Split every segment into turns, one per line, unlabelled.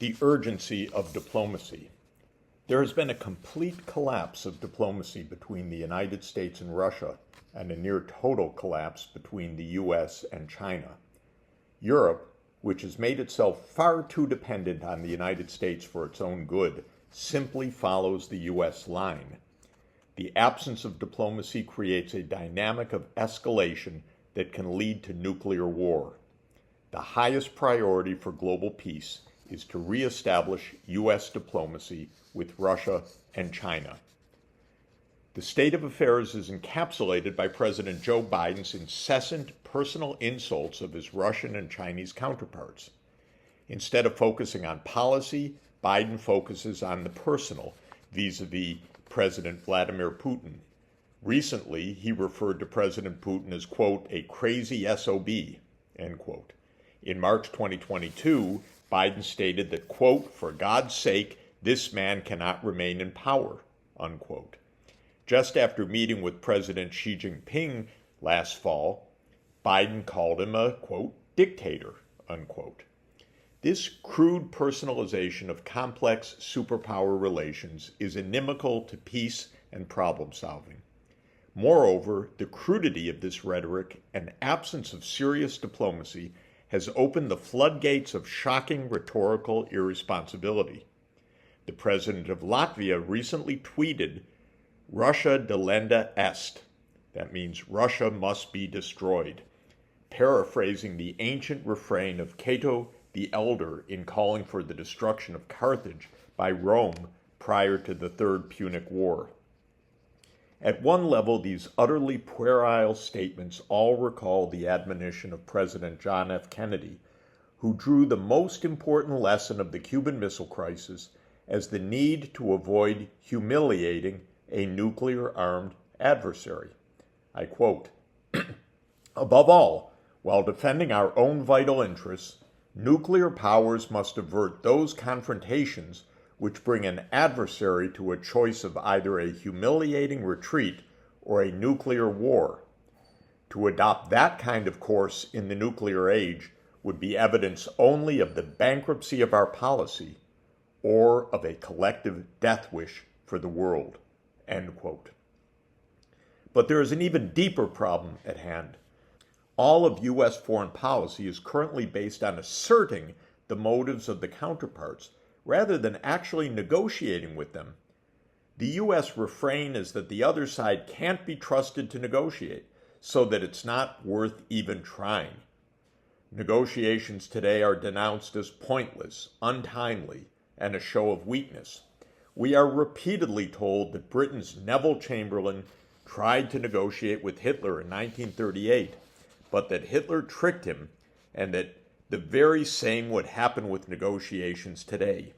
The urgency of diplomacy. There has been a complete collapse of diplomacy between the United States and Russia, and a near total collapse between the US and China. Europe, which has made itself far too dependent on the United States for its own good, simply follows the US line. The absence of diplomacy creates a dynamic of escalation that can lead to nuclear war. The highest priority for global peace is to reestablish U.S. diplomacy with Russia and China. The state of affairs is encapsulated by President Joe Biden's incessant personal insults of his Russian and Chinese counterparts. Instead of focusing on policy, Biden focuses on the personal, vis-a-vis President Vladimir Putin. Recently, he referred to President Putin as, quote, a crazy SOB, end quote. In March 2022, Biden stated that, quote, for God's sake, this man cannot remain in power, unquote. Just after meeting with President Xi Jinping last fall, Biden called him a, quote, dictator, unquote. This crude personalization of complex superpower relations is inimical to peace and problem solving. Moreover, the crudity of this rhetoric and absence of serious diplomacy has opened the floodgates of shocking rhetorical irresponsibility. The president of Latvia recently tweeted, Russia delenda est. That means Russia must be destroyed, paraphrasing the ancient refrain of Cato the Elder in calling for the destruction of Carthage by Rome prior to the Third Punic War. At one level, these utterly puerile statements all recall the admonition of President John F. Kennedy, who drew the most important lesson of the Cuban Missile Crisis as the need to avoid humiliating a nuclear-armed adversary. I quote, above all, while defending our own vital interests, nuclear powers must avert those confrontations which bring an adversary to a choice of either a humiliating retreat or a nuclear war. To adopt that kind of course in the nuclear age would be evidence only of the bankruptcy of our policy or of a collective death wish for the world, end quote. But there is an even deeper problem at hand. All of U.S. foreign policy is currently based on asserting the motives of the counterparts rather than actually negotiating with them. The U.S. refrain is that the other side can't be trusted to negotiate, so that it's not worth even trying. Negotiations today are denounced as pointless, untimely, and a show of weakness. We are repeatedly told that Britain's Neville Chamberlain tried to negotiate with Hitler in 1938, but that Hitler tricked him, and that the very same would happen with negotiations today.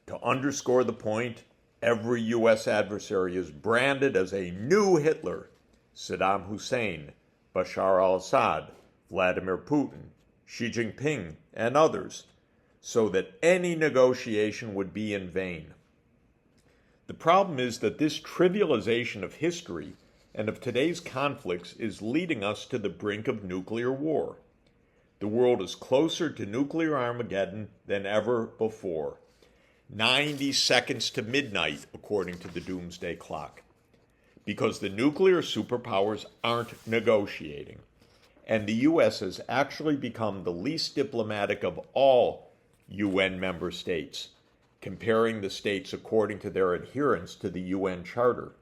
To underscore the point, every U.S. adversary is branded as a new Hitler: Saddam Hussein, Bashar al-Assad, Vladimir Putin, Xi Jinping, and others, so that any negotiation would be in vain. The problem is that this trivialization of history and of today's conflicts is leading us to the brink of nuclear war. The world is closer to nuclear Armageddon than ever before. 90 seconds to midnight, according to the doomsday clock. Because the nuclear superpowers aren't negotiating. And the U.S. has actually become the least diplomatic of all UN member states, comparing the states according to their adherence to the UN Charter.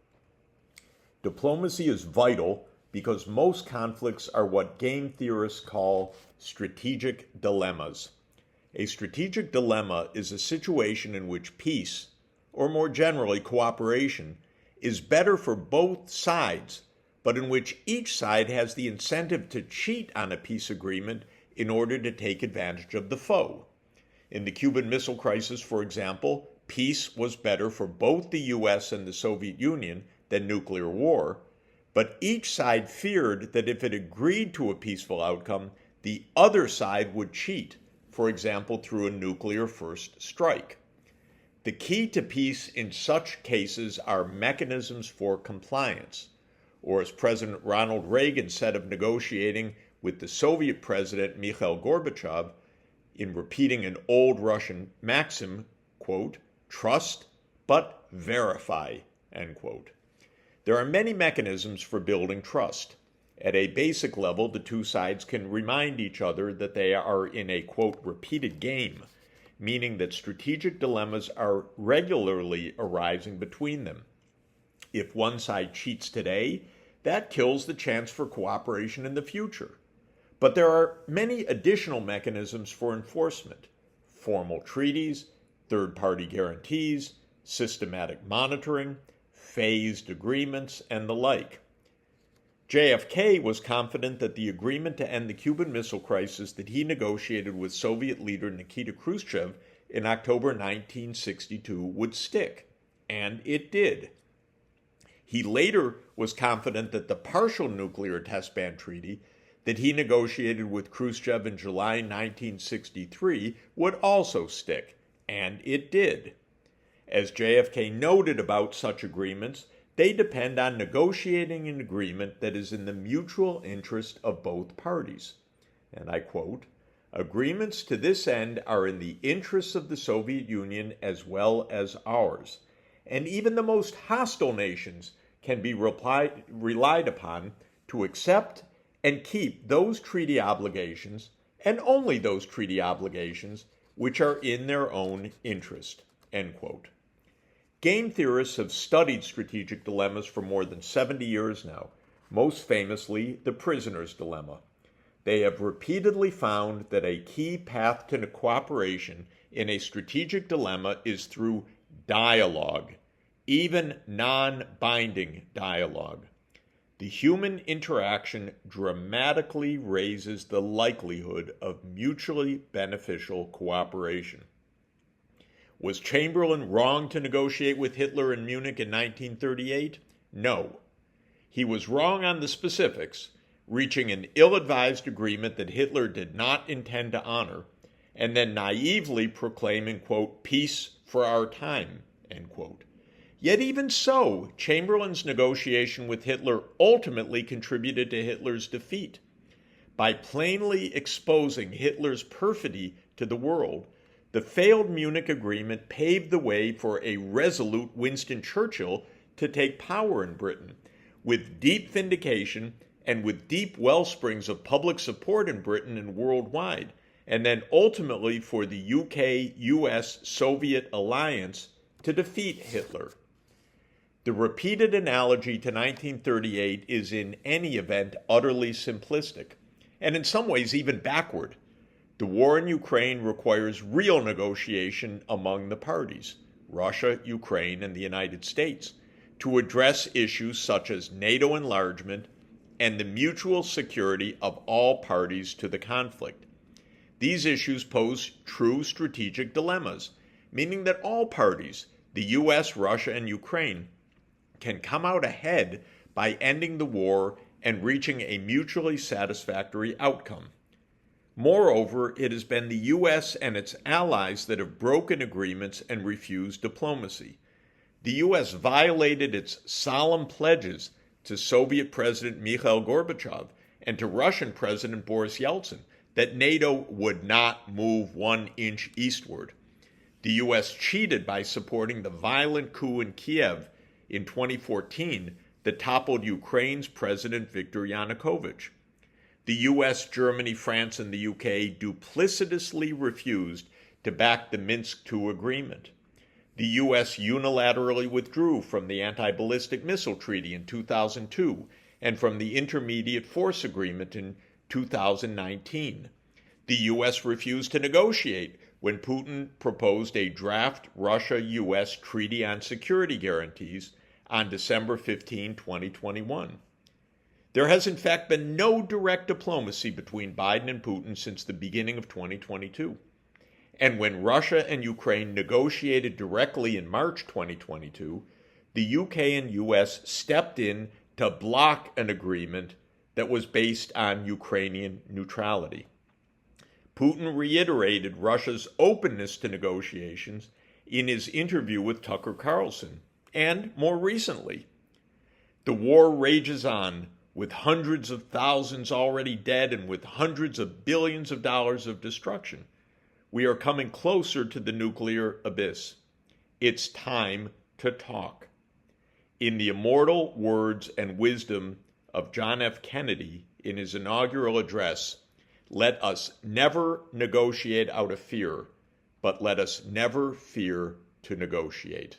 Diplomacy is vital because most conflicts are what game theorists call strategic dilemmas. A strategic dilemma is a situation in which peace, or more generally cooperation, is better for both sides, but in which each side has the incentive to cheat on a peace agreement in order to take advantage of the foe. In the Cuban Missile Crisis, for example, peace was better for both the US and the Soviet Union than nuclear war, but each side feared that if it agreed to a peaceful outcome, the other side would cheat, for example, through a nuclear first strike. The key to peace in such cases are mechanisms for compliance, or as President Ronald Reagan said of negotiating with the Soviet President Mikhail Gorbachev, in repeating an old Russian maxim, quote, trust but verify, end quote. There are many mechanisms for building trust. At a basic level, the two sides can remind each other that they are in a, quote, repeated game, meaning that strategic dilemmas are regularly arising between them. If one side cheats today, that kills the chance for cooperation in the future. But there are many additional mechanisms for enforcement: formal treaties, third-party guarantees, systematic monitoring, phased agreements, and the like. JFK was confident that the agreement to end the Cuban Missile Crisis that he negotiated with Soviet leader Nikita Khrushchev in October 1962 would stick, and it did. He later was confident that the partial nuclear test ban treaty that he negotiated with Khrushchev in July 1963 would also stick, and it did. As JFK noted about such agreements, they depend on negotiating an agreement that is in the mutual interest of both parties. And I quote, agreements to this end are in the interests of the Soviet Union as well as ours, and even the most hostile nations can be relied upon to accept and keep those treaty obligations, and only those treaty obligations, which are in their own interest, end quote. Game theorists have studied strategic dilemmas for more than 70 years now, most famously the prisoner's dilemma. They have repeatedly found that a key path to cooperation in a strategic dilemma is through dialogue, even non-binding dialogue. The human interaction dramatically raises the likelihood of mutually beneficial cooperation. Was Chamberlain wrong to negotiate with Hitler in Munich in 1938? No. He was wrong on the specifics, reaching an ill-advised agreement that Hitler did not intend to honor, and then naively proclaiming, quote, peace for our time, end quote. Yet even so, Chamberlain's negotiation with Hitler ultimately contributed to Hitler's defeat. By plainly exposing Hitler's perfidy to the world, the failed Munich agreement paved the way for a resolute Winston Churchill to take power in Britain, with deep vindication and with deep wellsprings of public support in Britain and worldwide, and then ultimately for the UK-US-Soviet alliance to defeat Hitler. The repeated analogy to 1938 is in any event utterly simplistic, and in some ways even backward. The war in Ukraine requires real negotiation among the parties, Russia, Ukraine, and the United States, to address issues such as NATO enlargement and the mutual security of all parties to the conflict. These issues pose true strategic dilemmas, meaning that all parties, the US, Russia, and Ukraine, can come out ahead by ending the war and reaching a mutually satisfactory outcome. Moreover, it has been the U.S. and its allies that have broken agreements and refused diplomacy. The U.S. violated its solemn pledges to Soviet President Mikhail Gorbachev and to Russian President Boris Yeltsin that NATO would not move 1 inch eastward. The U.S. cheated by supporting the violent coup in Kiev in 2014 that toppled Ukraine's President Viktor Yanukovych. The US, Germany, France, and the UK duplicitously refused to back the Minsk II agreement. The US unilaterally withdrew from the Anti-Ballistic Missile Treaty in 2002 and from the Intermediate Force Agreement in 2019. The US refused to negotiate when Putin proposed a draft Russia-US Treaty on Security Guarantees on December 15, 2021. There has in fact been no direct diplomacy between Biden and Putin since the beginning of 2022. And when Russia and Ukraine negotiated directly in March 2022, the UK and US stepped in to block an agreement that was based on Ukrainian neutrality. Putin reiterated Russia's openness to negotiations in his interview with Tucker Carlson, and more recently. The war rages on, with hundreds of thousands already dead and with hundreds of billions of dollars of destruction. We are coming closer to the nuclear abyss. It's time to talk. In the immortal words and wisdom of John F. Kennedy in his inaugural address, let us never negotiate out of fear, but let us never fear to negotiate.